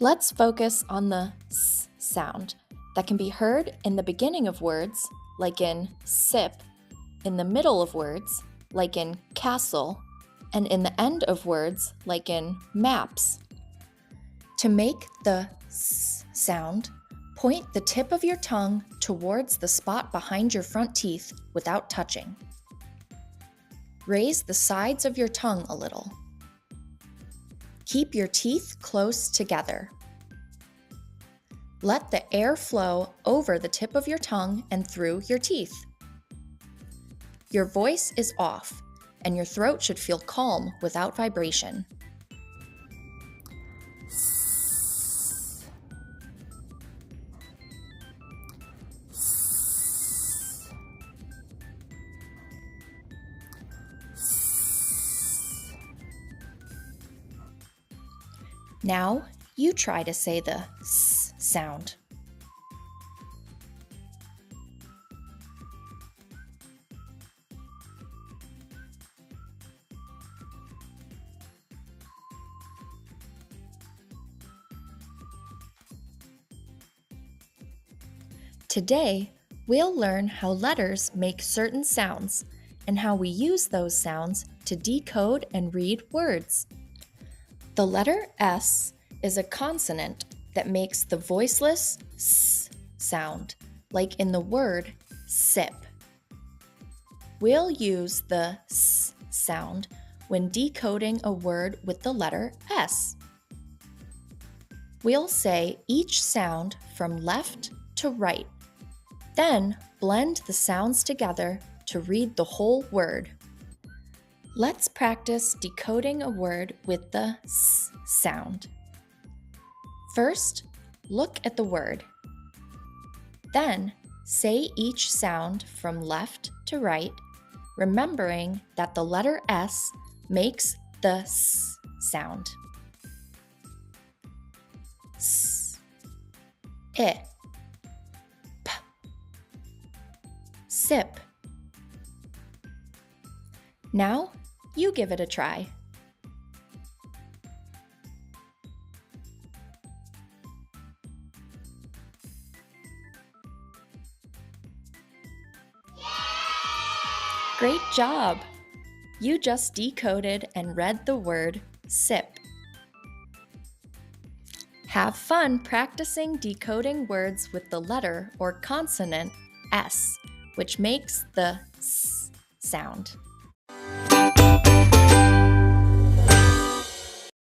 Let's focus on the S sound that can be heard in the beginning of words, like in sip, in the middle of words, like in castle, and in the end of words, like in maps. To make the S sound, point the tip of your tongue towards the spot behind your front teeth without touching. Raise the sides of your tongue a little. Keep your teeth close together. Let the air flow over the tip of your tongue and through your teeth. Your voice is off, and your throat should feel calm without vibration. Now, you try to say the S sound. Today, we'll learn how letters make certain sounds and how we use those sounds to decode and read words. The letter S is a consonant that makes the voiceless S sound, like in the word sip. We'll use the S sound when decoding a word with the letter S. We'll say each sound from left to right, then blend the sounds together to read the whole word. Let's practice decoding a word with the S sound. First, look at the word. Then, say each sound from left to right, remembering that the letter S makes the S sound. S, I, P, sip. Now, you give it a try. Great job! You just decoded and read the word sip. Have fun practicing decoding words with the letter or consonant S, which makes the S sound.